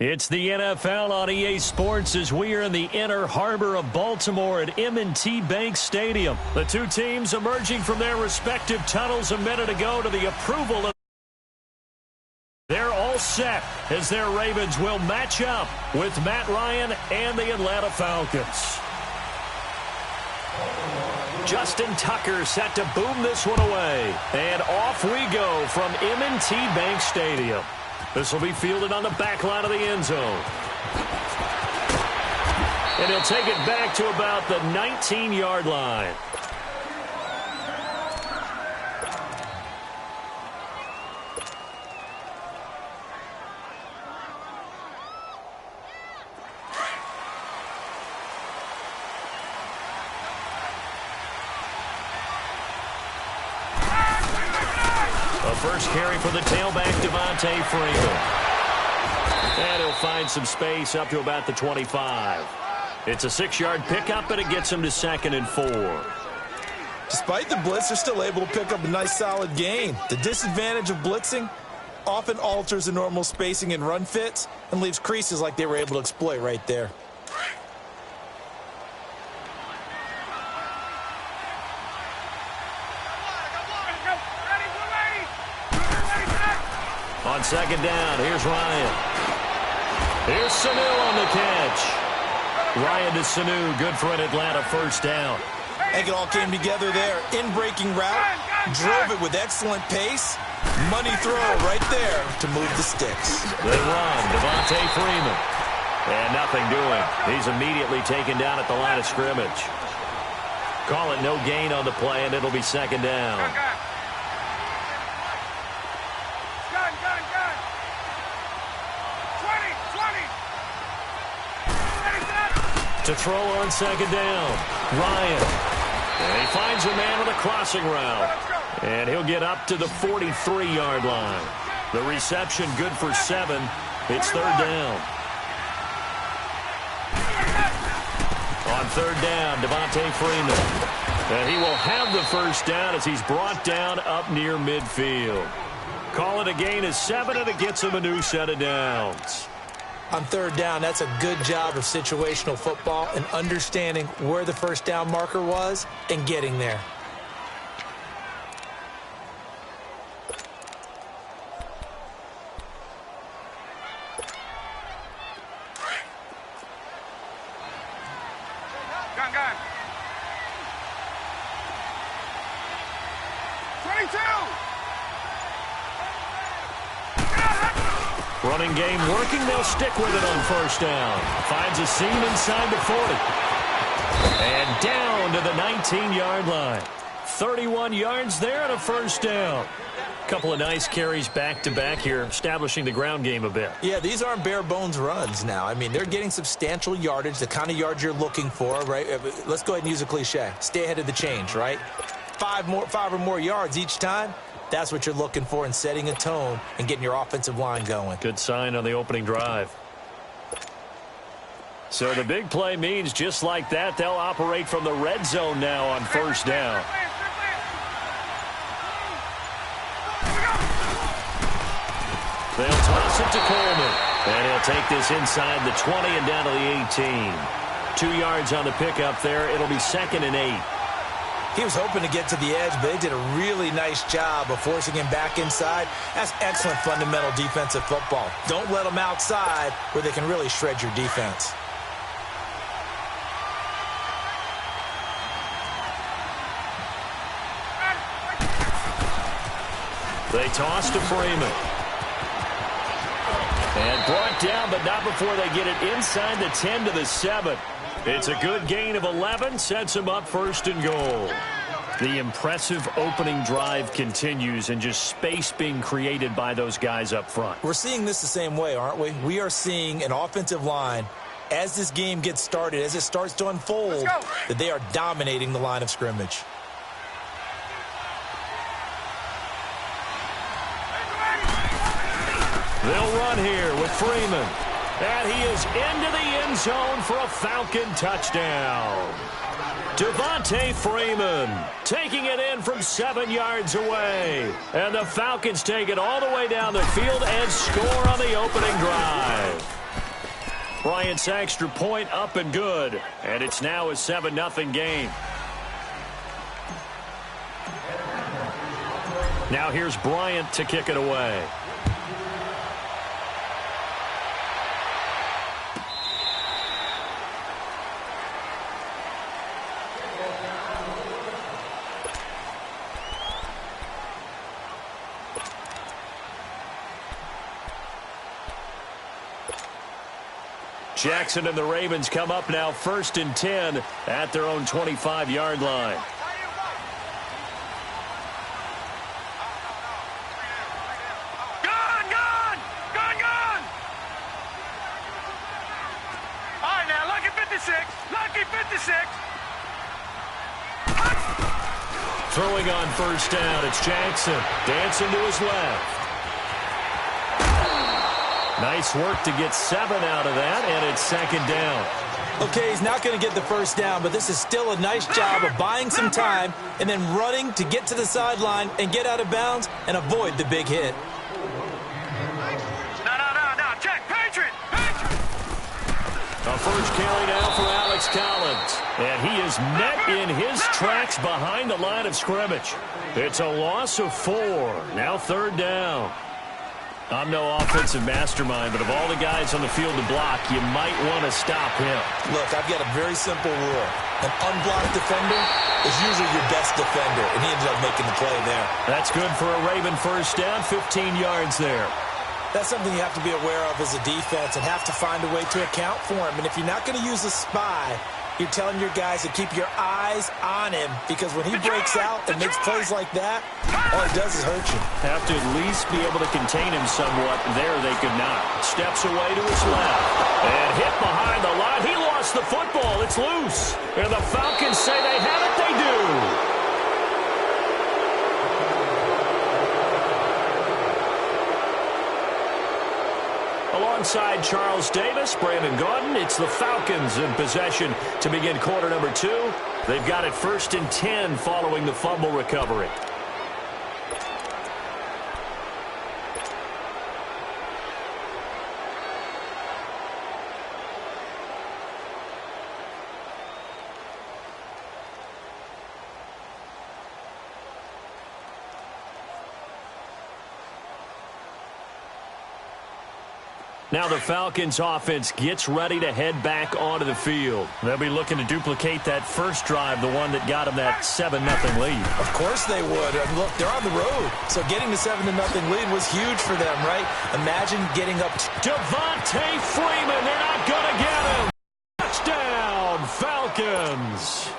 It's the NFL on EA Sports as we are in the inner harbor of Baltimore at M&T Bank Stadium. The two teams emerging from their respective tunnels a minute ago to the approval of. They're all set as their Ravens will match up with Matt Ryan and the Atlanta Falcons. Justin Tucker set to boom this one away. And off we go from M&T Bank Stadium. This will be fielded on the back line of the end zone. And he'll take it back to about the 19-yard line. First carry for the tailback, Devontae Freeman. And he'll find some space up to about the 25. It's a 6-yard pickup, and it gets him to 2nd and 4. Despite the blitz, they're still able to pick up a nice solid gain. The disadvantage of blitzing often alters the normal spacing and run fits and leaves creases like they were able to exploit right there. On 2nd down, here's Ryan. Here's Sanu on the catch. Ryan to Sanu, good for an Atlanta first down. I think it all came together there. In-breaking route, drove it with excellent pace. Money throw right there to move the sticks. They run, Devontae Freeman. And nothing doing. He's immediately taken down at the line of scrimmage. Call it no gain on the play, and it'll be 2nd down. To throw on 2nd down, Ryan. And he finds a man on the crossing route. And he'll get up to the 43-yard line. The reception good for 7. It's 3rd down. On 3rd down, Devontae Freeman. And he will have the first down as he's brought down up near midfield. Call it a gain of 7, and it gets him a new set of downs. On 3rd down, that's a good job of situational football and understanding where the first down marker was and getting there. Gun. 22! Running game working. They'll stick with it on 1st down. Finds a seam inside the 40. And down to the 19-yard line. 31 yards there and a first down. Couple of nice carries back-to-back here, establishing the ground game a bit. Yeah, these aren't bare-bones runs now. I mean, they're getting substantial yardage, the kind of yards you're looking for, right? Let's go ahead and use a cliche. Stay ahead of the change, right? 5 or more yards each time. That's what you're looking for in setting a tone and getting your offensive line going. Good sign on the opening drive. So the big play means just like that, they'll operate from the red zone now on 1st down. They'll toss it to Coleman. And he'll take this inside the 20 and down to the 18. 2 yards on the pickup there. It'll be 2nd and 8. He was hoping to get to the edge, but they did a really nice job of forcing him back inside. That's excellent fundamental defensive football. Don't let them outside where they can really shred your defense. They toss to Freeman. And brought down, but not before they get it inside the 10 to the 7. It's a good gain of 11, sets him up 1st and goal. The impressive opening drive continues and just space being created by those guys up front. We're seeing this the same way, aren't we? We are seeing an offensive line, as this game gets started, as it starts to unfold, that they are dominating the line of scrimmage. They'll run here with Freeman. And he is into the end zone for a Falcon touchdown. Devontae Freeman taking it in from 7 yards away. And the Falcons take it all the way down the field and score on the opening drive. Bryant's extra point up and good. And it's now a 7-0 game. Now here's Bryant to kick it away. Jackson and the Ravens come up now 1st and 10 at their own 25-yard line. Gone! All right, now, lucky 56. Throwing on 1st down, it's Jackson. Dancing to his left. Nice work to get 7 out of that, and it's 2nd down. Okay, he's not going to get the 1st down, but this is still a nice job of buying some time and then running to get to the sideline and get out of bounds and avoid the big hit. No. Check. Patriot. A first carry now for Alex Collins. And he is met in his tracks behind the line of scrimmage. It's a loss of 4. Now 3rd down. I'm no offensive mastermind, but of all the guys on the field to block, you might want to stop him. Look, I've got a very simple rule. An unblocked defender is usually your best defender, and he ended up making the play there. That's good for a Raven 1st down, 15 yards there. That's something you have to be aware of as a defense and have to find a way to account for him. And if you're not going to use a spy, you're telling your guys to keep your eyes on him, because when he breaks out and makes plays like that, all it does is hurt you. Have to at least be able to contain him somewhat. There they could not. Steps away to his left. And hit behind the line. He lost the football. It's loose. And the Falcons say they have it. They do. Alongside Charles Davis, Brandon Gaudin, it's the Falcons in possession to begin quarter number 2. They've got it 1st and 10 following the fumble recovery. Now the Falcons offense gets ready to head back onto the field. They'll be looking to duplicate that first drive, the one that got them that 7-0 lead. Of course they would. And look, they're on the road, so getting the 7-0 lead was huge for them, right? Imagine getting up to Devontae Freeman. They're not going to get him. Touchdown, Falcons.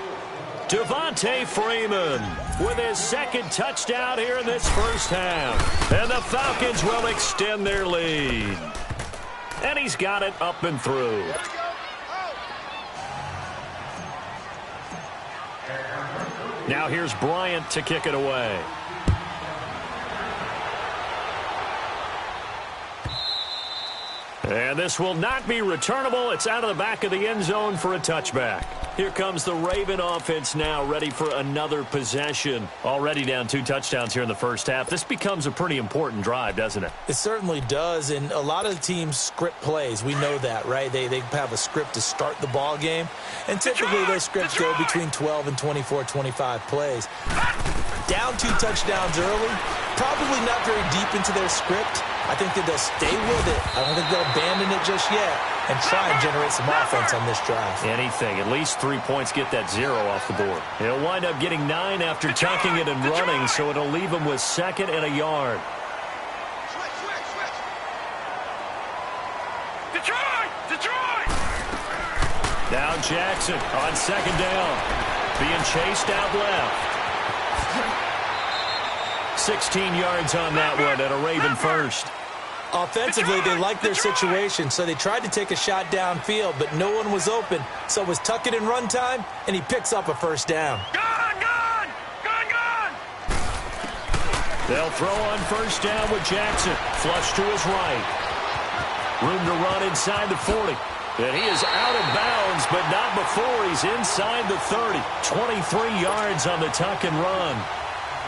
Devontae Freeman with his 2nd touchdown here in this first half. And the Falcons will extend their lead. And he's got it up and through. Now here's Bryant to kick it away. And this will not be returnable. It's out of the back of the end zone for a touchback. Here comes the Raven offense now, ready for another possession. Already down 2 touchdowns here in the first half. This becomes a pretty important drive, doesn't it? It certainly does, and a lot of the teams script plays. We know that, right? They have a script to start the ball game, and typically those scripts go between 12 and 24, 25 plays. Down 2 touchdowns early, probably not very deep into their script. I think that they'll stay with it. I don't think they'll abandon it just yet and try and generate some offense on this drive. Anything. At least 3 points, get that 0 off the board. He'll wind up getting 9 after tucking it and running, so it'll leave him with 2nd and a yard. Detroit! Now Jackson on 2nd down. Being chased out left. 16 yards on that one at a Raven 1st. Offensively, they like their situation, so they tried to take a shot downfield, but no one was open. So it was tuck it and run time, and he picks up a 1st down. Gone! They'll throw on 1st down with Jackson. Flush to his right. Room to run inside the 40. And he is out of bounds, but not before he's inside the 30. 23 yards on the tuck and run.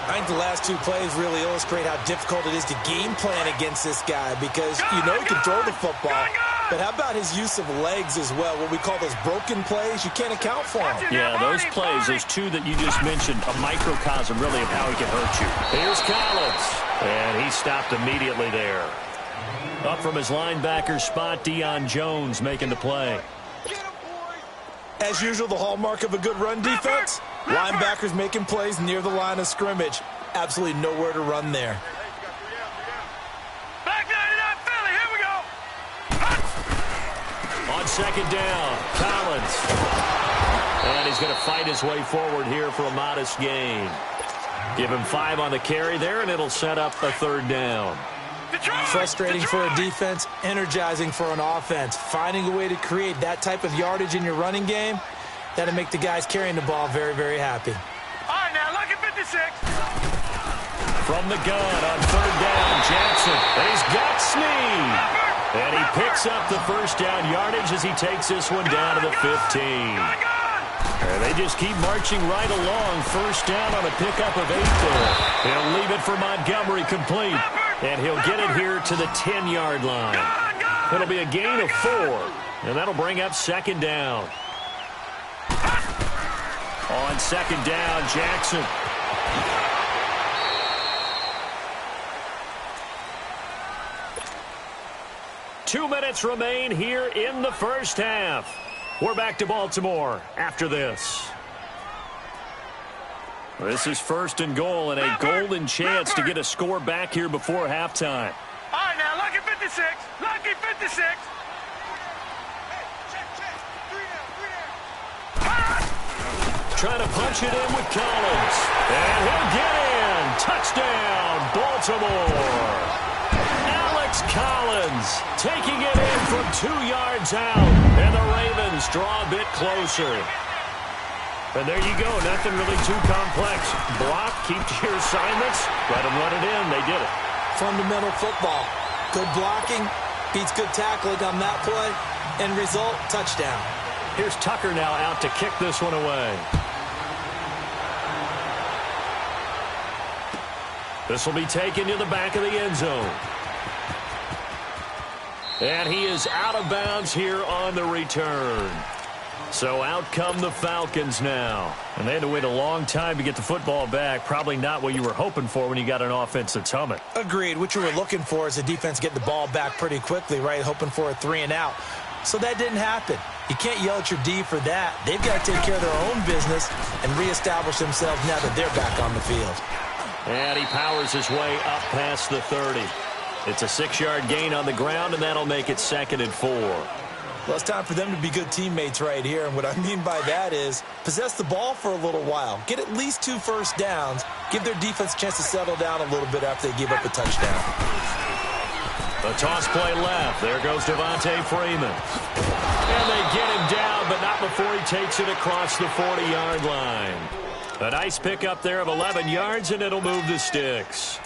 I think the last 2 plays really illustrate how difficult it is to game plan against this guy, because you know he can throw the football, But how about his use of legs as well, what we call those broken plays? You can't account for them. Yeah, those plays, those two that you just mentioned, a microcosm really of how he can hurt you. Here's Collins, and he stopped immediately there. Up from his linebacker spot, Deion Jones making the play. As usual, the hallmark of a good run defense, linebackers making plays near the line of scrimmage. Absolutely nowhere to run there. Back 99 Philly, here we go. On second down, Collins. And he's going to fight his way forward here for a modest gain. Give him 5 on the carry there, and it'll set up a third down. Frustrating for a defense, energizing for an offense. Finding a way to create that type of yardage in your running game, that'll make the guys carrying the ball very, very happy. All right, now, lucky 56. From the gun on third down, Jackson. And he's got Snead. And he picks up the first down yardage as he takes this one down to the 15. And they just keep marching right along. First down on a pickup of 8 there. He'll leave it for Montgomery complete. And he'll get it here to the 10-yard line. It'll be a gain of 4. And that'll bring up second down. On second down, Jackson. Two minutes remain here in the first half. We're back to Baltimore after this. This is first and goal and a golden chance to get a score back here before halftime. All right, now, lucky 56. Lucky 56. Trying to punch it in with Collins. And he'll get in. Touchdown, Baltimore. Alex Collins taking it in from 2 yards out. And the Ravens draw a bit closer. And there you go. Nothing really too complex. Block, keep to your assignments, let them run it in. They did it. Fundamental football. Good blocking beats good tackling on that play. End result, touchdown. Here's Tucker now out to kick this one away. This will be taken to the back of the end zone. And he is out of bounds here on the return. So out come the Falcons now. And they had to wait a long time to get the football back. Probably not what you were hoping for when you got an offense that's humming. Agreed. What you were looking for is the defense getting the ball back pretty quickly, right? Hoping for a 3 and out. So that didn't happen. You can't yell at your D for that. They've got to take care of their own business and reestablish themselves now that they're back on the field. And he powers his way up past the 30. It's a 6-yard gain on the ground, and that'll make it 2nd and 4. Well, it's time for them to be good teammates right here. And what I mean by that is possess the ball for a little while. Get at least 2 first downs. Give their defense a chance to settle down a little bit after they give up a touchdown. The toss play left. There goes Devontae Freeman. And they get him down, but not before he takes it across the 40-yard line. A nice pickup there of 11 yards, and it'll move the sticks.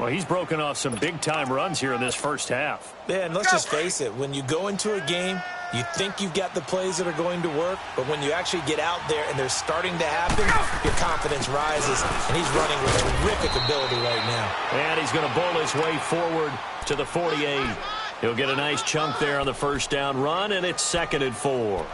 Well, he's broken off some big-time runs here in this first half. Yeah, and let's just face it. When you go into a game, you think you've got the plays that are going to work, but when you actually get out there and they're starting to happen, your confidence rises, and he's running with terrific ability right now. And he's going to bowl his way forward to the 48. He'll get a nice chunk there on the first down run, and it's 2nd and 4.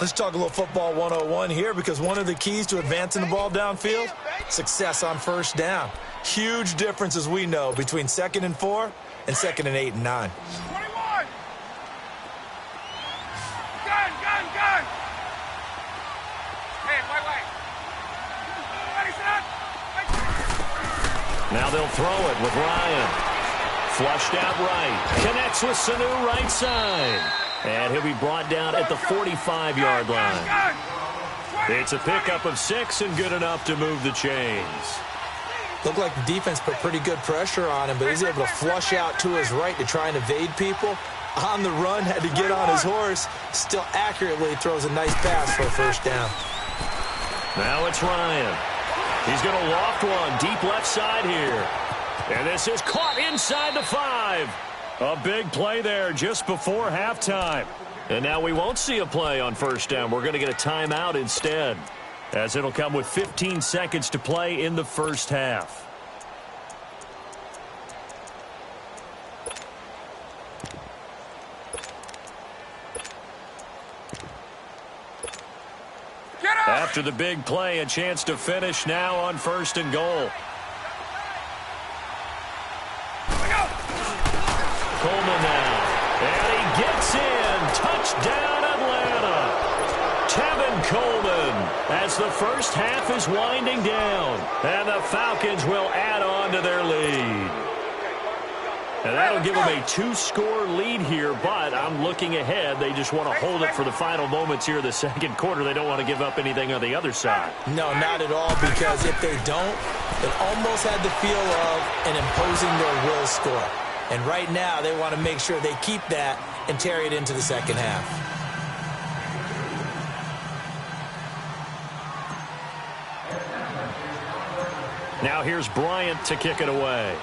Let's talk a little football 101 here, because one of the keys to advancing the ball downfield, success on first down. Huge difference, as we know, between 2nd and 4 and 2nd and 8 and 9. 21. Gun. Hey, wait. Ready, set. Now they'll throw it with Ryan. Flushed out right. Connects with Sanu right side. And he'll be brought down at the 45-yard line. It's a pickup of 6 and good enough to move the chains. Looked like the defense put pretty good pressure on him, but he's able to flush out to his right to try and evade people. On the run, had to get on his horse. Still accurately throws a nice pass for a first down. Now it's Ryan. He's going to loft one deep left side here. And this is caught inside the 5. A big play there just before halftime. And now we won't see a play on first down. We're going to get a timeout instead, as it'll come with 15 seconds to play in the first half. After the big play, a chance to finish now on 1st and goal. Coleman now. And he gets in. Touchdown, Atlanta. Tevin Coleman as the first half is winding down. And the Falcons will add on to their lead. And that'll give them a 2-score lead here, but I'm looking ahead. They just want to hold it for the final moments here of the second quarter. They don't want to give up anything on the other side. No, not at all, because if they don't, it almost had the feel of an imposing their will score. And right now, they want to make sure they keep that and carry it into the second half. Now here's Bryant to kick it away.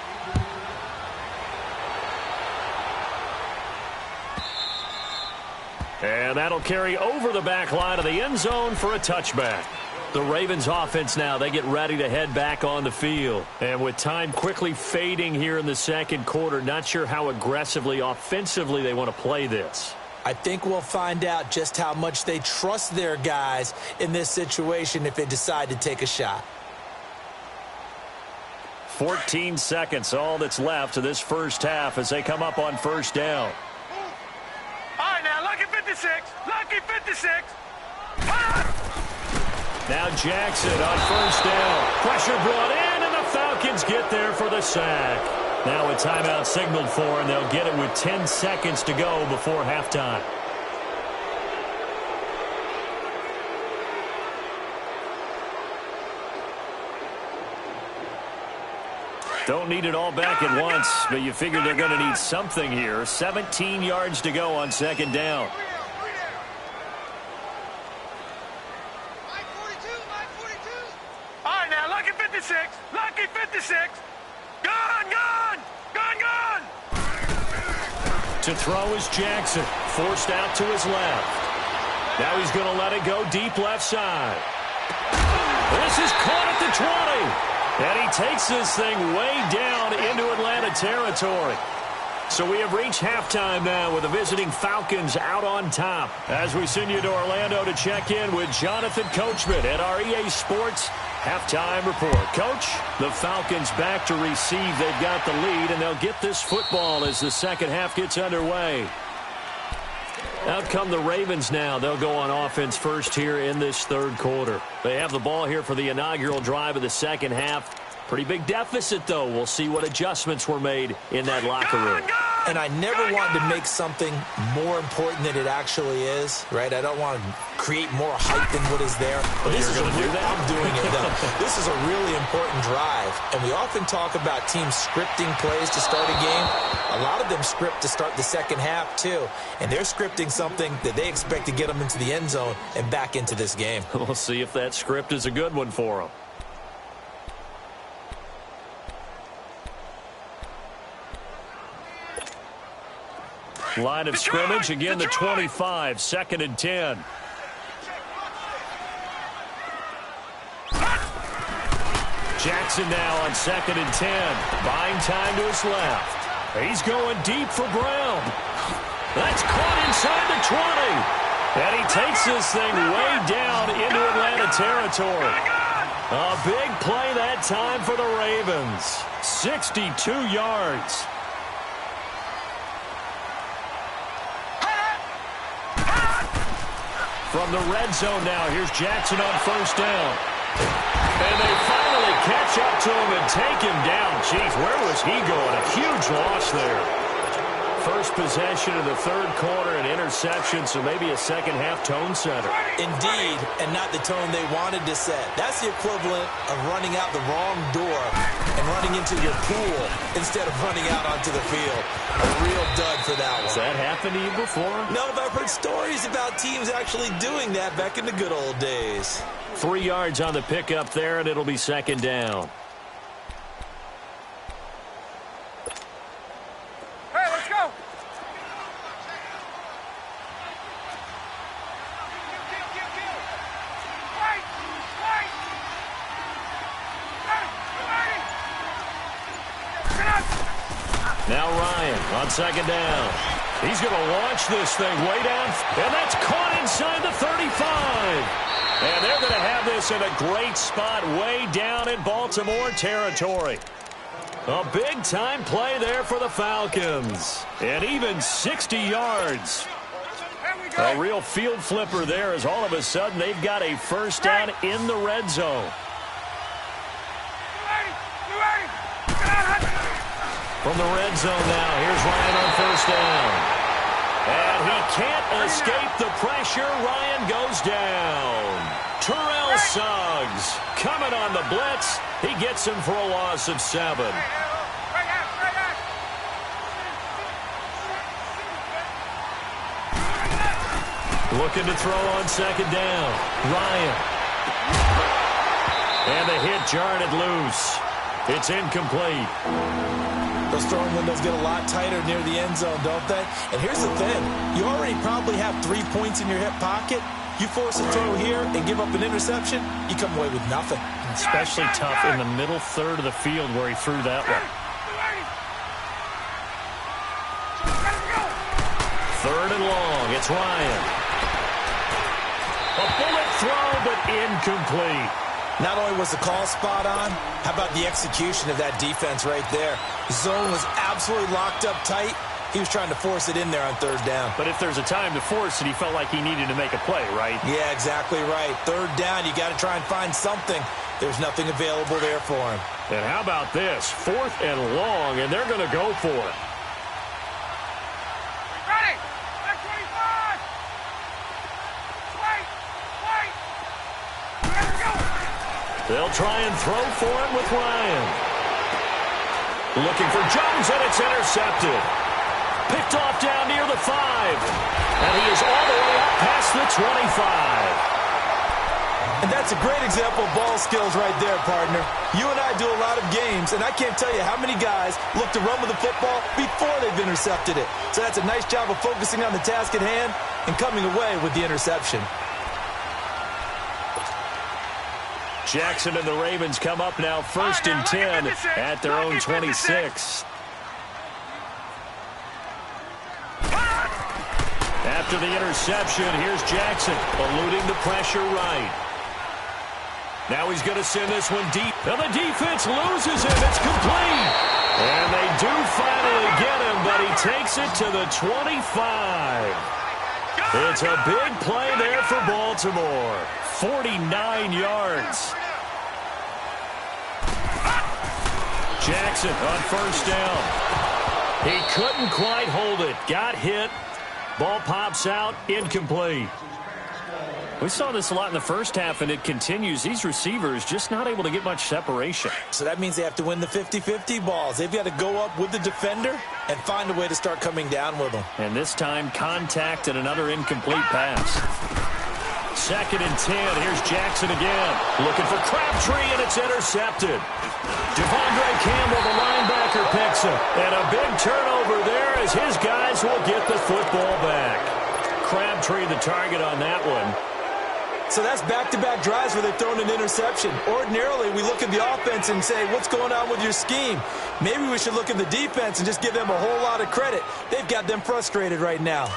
And that'll carry over the back line of the end zone for a touchback. The Ravens offense now, they get ready to head back on the field. And with time quickly fading here in the second quarter, not sure how aggressively, offensively they want to play this. I think we'll find out just how much they trust their guys in this situation if they decide to take a shot. 14 seconds, all that's left of this first half as they come up on 1st down. All right, now, lucky 56. Lucky 56. Now Jackson on 1st down. Pressure brought in, and the Falcons get there for the sack. Now a timeout signaled for, and they'll get it with 10 seconds to go before halftime. Don't need it all back at once, but you figure they're going to need something here. 17 yards to go on 2nd down. All right, now, lucky 56. Lucky 56. Gone, gone. Gone, gone. To throw is Jackson. Forced out to his left. Now he's going to let it go deep left side. This is caught at the 20. And he takes this thing way down into Atlanta territory. So we have reached halftime now with the visiting Falcons out on top. As we send you to Orlando to check in with Jonathan Coachman at our EA Sports Halftime Report. Coach, the Falcons back to receive. They've got the lead, and they'll get this football as the second half gets underway. Out come the Ravens now. They'll go on offense first here in this third quarter. They have the ball here for the inaugural drive of the second half. Pretty big deficit, though. We'll see what adjustments were made in that locker room. And I never want to make something more important than it actually is, right? I don't want to create more hype than what is there. But this is I'm doing it, though. This is a really important drive. And we often talk about teams scripting plays to start a game. A lot of them script to start the second half, too. And they're scripting something that they expect to get them into the end zone and back into this game. We'll see if that script is a good one for them. Line of scrimmage, again the 25, 2nd and 10. Jackson now on 2nd and 10. Buying time to his left. He's going deep for Brown. That's caught inside the 20. And he takes this thing way down into Atlanta territory. A big play that time for the Ravens. 62 yards. From the red zone now, here's Jackson on 1st down. And they finally catch up to him and take him down. Jeez, where was he going? A huge loss there. First possession of the third quarter, an interception, so maybe a second-half tone setter. Indeed, and not the tone they wanted to set. That's the equivalent of running out the wrong door and running into your pool instead of running out onto the field. A real dud for that one. Has that happened to you before? No, but I've heard stories about teams actually doing that back in the good old days. 3 yards on the pickup there, and it'll be 2nd down. Hey, let's go. Now Ryan on 2nd down. He's going to launch this thing way down, and that's caught inside the 35. And they're going to have this in a great spot way down in Baltimore territory. A big-time play there for the Falcons. And even 60 yards. A real field flipper there as all of a sudden they've got a first down in the red zone. From the red zone now, here's Ryan on first down. And he can't escape the pressure. Ryan goes down. Terrell Suggs coming on the blitz. He gets him for a loss of 7. Looking to throw on second down. Ryan. And the hit jarred it loose. It's incomplete. Those throwing windows get a lot tighter near the end zone, don't they? And here's the thing. You already probably have 3 points in your hip pocket. You force a throw here and give up an interception, you come away with nothing. Especially tough in the middle third of the field where he threw that one. Third and long. It's Ryan. A bullet throw, but incomplete. Not only was the call spot on, how about the execution of that defense right there? The zone was absolutely locked up tight. He was trying to force it in there on third down. But if there's a time to force it, he felt like he needed to make a play, right? Yeah, exactly right. Third down, you got to try and find something. There's nothing available there for him. And how about this? Fourth and long, and they're going to go for it. Ready? Back 25. Wait. Let's go. They'll try and throw for it with Ryan. Looking for Jones, and it's intercepted. Picked off down near the 5. And he is all the way up past the 25. And that's a great example of ball skills right there, partner. You and I do a lot of games, and I can't tell you how many guys look to run with the football before they've intercepted it. So that's a nice job of focusing on the task at hand and coming away with the interception. Jackson and the Ravens come up now first and 10 at their own 26. After the interception, here's Jackson eluding the pressure right. Now he's going to send this one deep. Now the defense loses it. It's complete. And they do finally get him, but he takes it to the 25. It's a big play there for Baltimore. 49 yards. Jackson on first down. He couldn't quite hold it. Got hit. Ball pops out. Incomplete. We saw this a lot in the first half, and it continues. These receivers just not able to get much separation. So that means they have to win the 50-50 balls. They've got to go up with the defender and find a way to start coming down with them. And this time, contact and another incomplete pass. Second and 10. Here's Jackson again. Looking for Crabtree, and it's intercepted. Devondre Campbell, the linebacker, picks him. And a big turnover there as his guys will get the football back. Crabtree the target on that one. So that's back-to-back drives where they've thrown an interception. Ordinarily, we look at the offense and say, what's going on with your scheme? Maybe we should look at the defense and just give them a whole lot of credit. They've got them frustrated right now.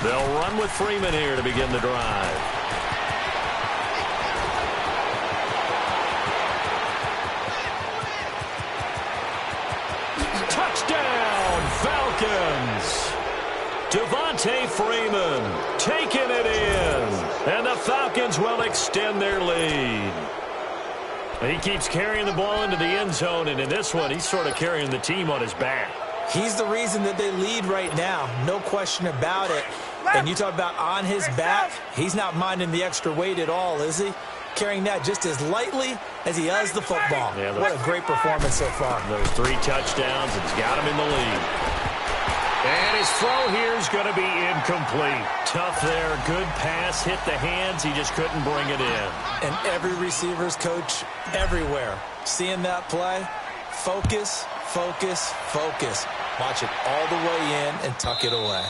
They'll run with Freeman here to begin the drive. Touchdown, Falcons! Devontae Freeman taking it in. And the Falcons will extend their lead. He keeps carrying the ball into the end zone, and in this one, he's sort of carrying the team on his back. He's the reason that they lead right now. No question about it. And you talk about on his back, he's not minding the extra weight at all, is he? Carrying that just as lightly as he has the football. Yeah, what a great performance so far. Those 3 touchdowns, it's got him in the lead. And his throw here is going to be incomplete. Tough there, good pass, hit the hands, he just couldn't bring it in. And every receiver's coach everywhere, seeing that play, focus, focus, focus. Watch it all the way in and tuck it away.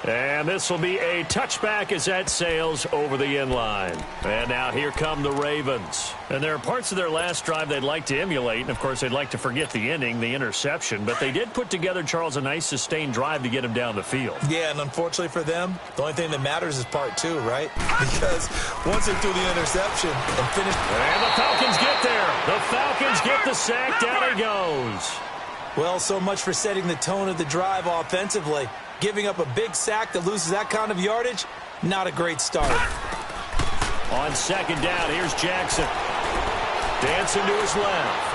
And this will be a touchback as that sails over the inline. And now here come the Ravens. And there are parts of their last drive they'd like to emulate. And, of course, they'd like to forget the ending, the interception. But they did put together, Charles, a nice sustained drive to get him down the field. Yeah, and unfortunately for them, the only thing that matters is part two, right? Because once they threw the interception and finished... And the Falcons get there. The Falcons get the sack. Down he goes. Well, so much for setting the tone of the drive offensively. Giving up a big sack that loses that kind of yardage, not a great start. On second down, here's Jackson. Dancing to his left.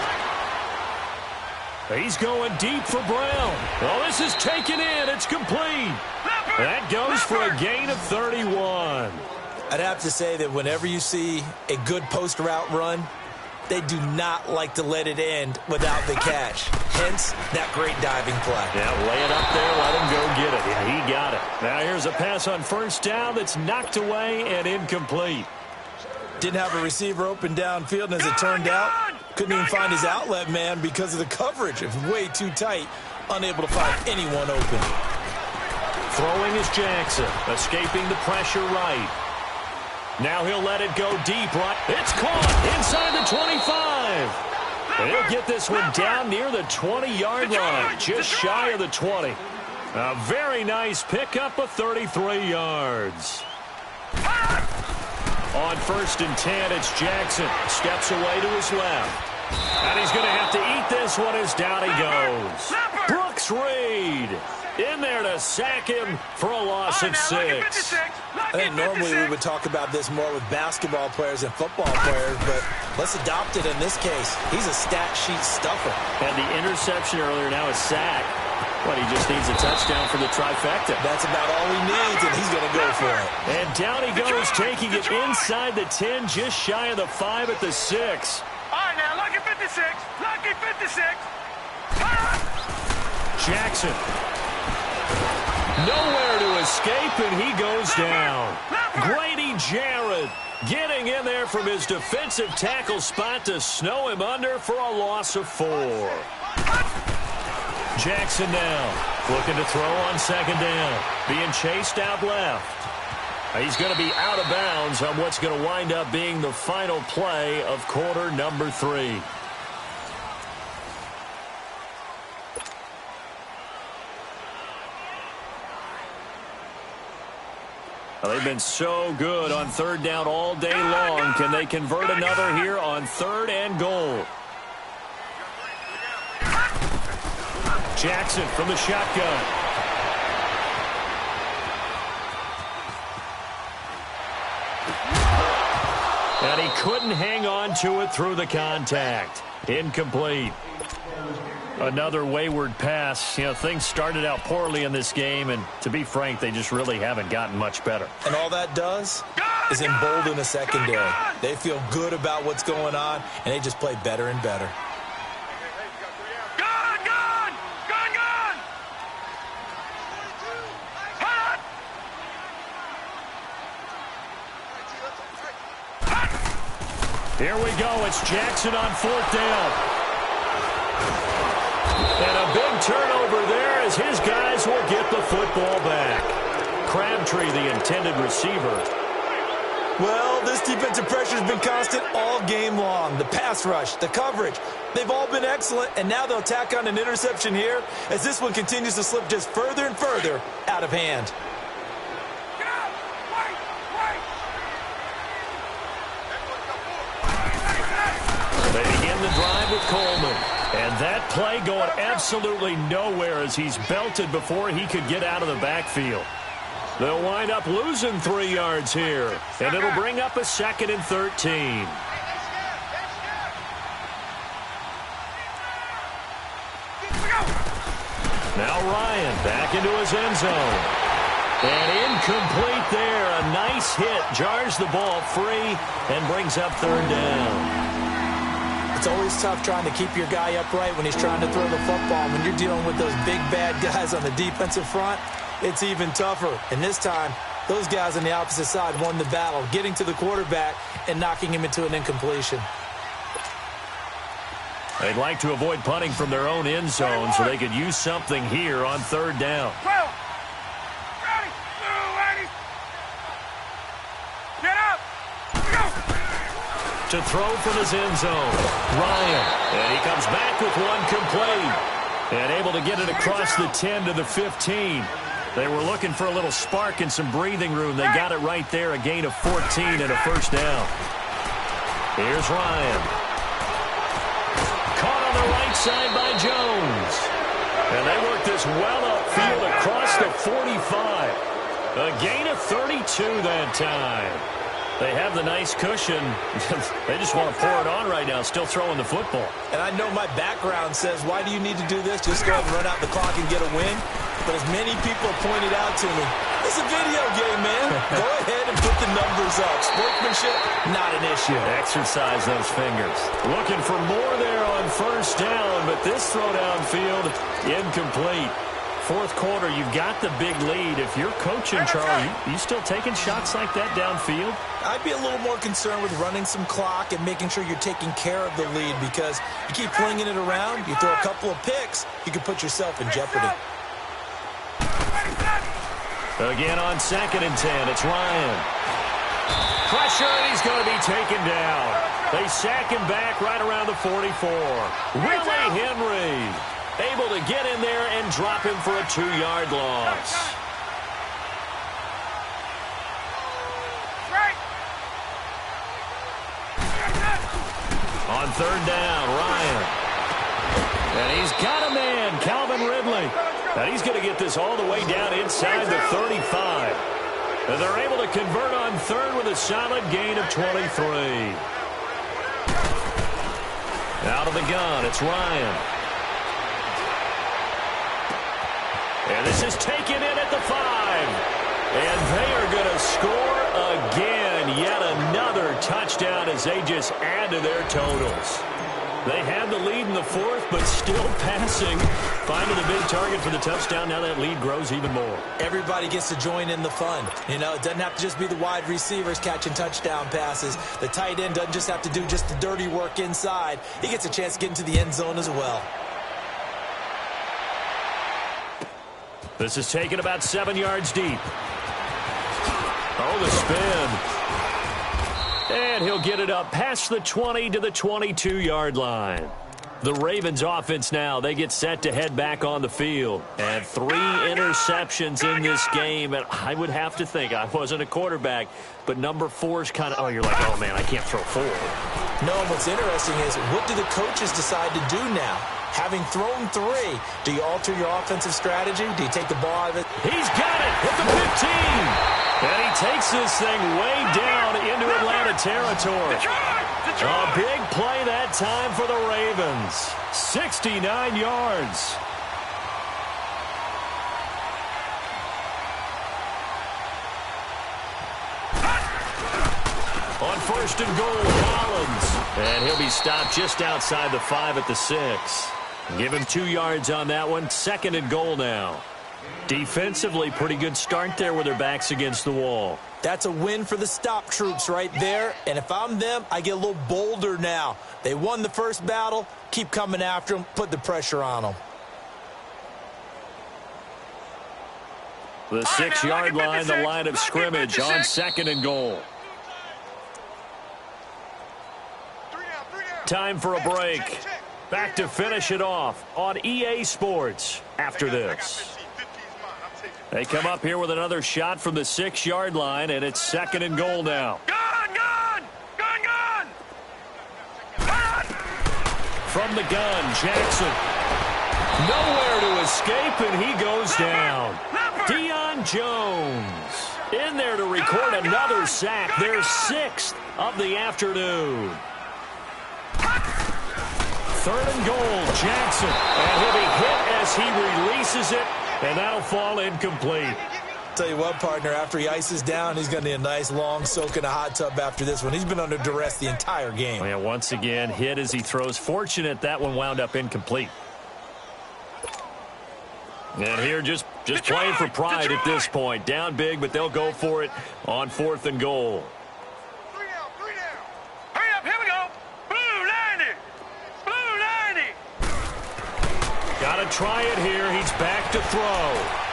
He's going deep for Brown. Oh, this is taken in. It's complete. That goes for a gain of 31. I'd have to say that whenever you see a good post route run, they do not like to let it end without the catch. Hence, that great diving play. Yeah, lay it up there, let him go get it. Yeah, he got it. Now here's a pass on first down that's knocked away and incomplete. Didn't have a receiver open downfield, and as it turned out, couldn't even find his outlet man because of the coverage. It was way too tight, unable to find anyone open. Throwing is Jackson, escaping the pressure right. Now he'll let it go deep right. It's caught inside the 25. And he'll get this one down near the 20-yard line, just shy of the 20. A very nice pickup of 33 yards. On first and 10, it's Jackson. Steps away to his left. And he's going to have to eat this one as down he goes. Brooks Reed in there to sack him for a loss of 6. I think normally we would talk about this more with basketball players and football players, but let's adopt it in this case. He's a stat sheet stuffer. And the interception earlier, now is sack. What, he just needs a touchdown for the trifecta. That's about all he needs, and he's going to go for it. And down he goes, taking it inside the 10, just shy of the 5 at the 6. All right, now, lucky 56. Lucky 56. Jackson. Nowhere to escape, and he goes down. Grady Jarrett getting in there from his defensive tackle spot to snow him under for a loss of 4. Jackson now looking to throw on second down. Being chased out left. He's going to be out of bounds on what's going to wind up being the final play of quarter number 3. Well, they've been so good on third down all day long. Can they convert another here on 3rd and goal? Jackson from the shotgun. And he couldn't hang on to it through the contact. Incomplete. Another wayward pass. You know, things started out poorly in this game, and to be frank, they just really haven't gotten much better. And all that does is embolden the secondary. They feel good about what's going on, and they just play better and better. Here we go. It's Jackson on 4th down. And a big turnover there as his guys will get the football back. Crabtree, the intended receiver. Well, this defensive pressure has been constant all game long. The pass rush, the coverage, they've all been excellent, and now they'll tack on an interception here as this one continues to slip just further and further out of hand. They begin the drive with Coleman. And that play going absolutely nowhere as he's belted before he could get out of the backfield. They'll wind up losing 3 yards here. And it'll bring up a 2nd and 13. Now Ryan back into his end zone. And incomplete there. A nice hit. Jars the ball free and brings up 3rd down. It's always tough trying to keep your guy upright when he's trying to throw the football. When you're dealing with those big, bad guys on the defensive front, it's even tougher. And this time, those guys on the opposite side won the battle, getting to the quarterback and knocking him into an incompletion. They'd like to avoid punting from their own end zone so they could use something here on 3rd down. to throw from his end zone. Ryan, and he comes back with one complete. And able to get it across the 10 to the 15. They were looking for a little spark and some breathing room. They got it right there, a gain of 14 and a first down. Here's Ryan. Caught on the right side by Jones. And they work this well upfield across the 45. A gain of 32 that time. They have the nice cushion. They just want to pour it on right now, still throwing the football. And I know my background says, why do you need to do this? Just go ahead and run out the clock and get a win. But as many people pointed out to me, it's a video game, man. Go ahead and put the numbers up. Sportsmanship, not an issue. Exercise those fingers. Looking for more there on first down, but this throw downfield, incomplete. Fourth quarter, you've got the big lead. If you're coaching, Charlie, you still taking shots like that downfield? I'd be a little more concerned with running some clock and making sure you're taking care of the lead, because you keep flinging it around, you throw a couple of picks, you can put yourself in jeopardy. Again on 2nd and 10, it's Ryan. Pressure, and he's going to be taken down. They sack him back right around the 44. Willie Henry able to get in there and drop him for a 2-yard loss. On 3rd down, Ryan. And he's got a man, Calvin Ridley. And he's going to get this all the way down inside the 35. And they're able to convert on 3rd with a solid gain of 23. Out of the gun, it's Ryan. And this is taken in at the 5. And they are going to score again. Yet another touchdown as they just add to their totals. They had the lead in the 4th, but still passing. Finding the big target for the touchdown. Now that lead grows even more. Everybody gets to join in the fun. You know, it doesn't have to just be the wide receivers catching touchdown passes. The tight end doesn't just have to do just the dirty work inside. He gets a chance to get into the end zone as well. This is taken about 7 yards deep. Oh, the spin. And he'll get it up past the 20 to the 22-yard line. The Ravens offense now, they get set to head back on the field. And 3 interceptions in this game. And I would have to think, I wasn't a quarterback, but number 4's kind of, oh, you're like, oh, man, I can't throw 4. No, what's interesting is, what do the coaches decide to do now? Having thrown 3, do you alter your offensive strategy? Do you take the ball out of it? He's got it at the 15. And he takes this thing way down into Atlanta territory. A big play that time for the Ravens. 69 yards. On 1st and goal, Collins. And he'll be stopped just outside the 5 at the 6. Give him 2 yards on that one. 2nd and goal now. Defensively, pretty good start there with their backs against the wall. That's a win for the stop troops right there. And if I'm them, I get a little bolder now. They won the first battle. Keep coming after them. Put the pressure on them. The 6-yard line, the line of scrimmage on 2nd and goal. Time for a break. Back to finish it off on EA Sports after this. They come up here with another shot from the 6-yard line, and it's 2nd and goal now. Gun, gun! Gun, gun! Gun! From the gun, Jackson. Nowhere to escape, and he goes down. Deion Jones in there to record another sack. Their 6th of the afternoon. 3rd and goal, Jackson. And he'll be hit as he releases it, and that'll fall incomplete. Tell you what, partner, after he ices down, he's going to need a nice long soak in a hot tub after this one. He's been under duress the entire game. Yeah, once again, hit as he throws. Fortunate that one wound up incomplete. And here just playing for pride at this point. Down big, but they'll go for it on 4th and goal. 3 down, 3 down. Hurry up, here we go. Blue 90. Blue 90. Got to try it here. He's back to throw.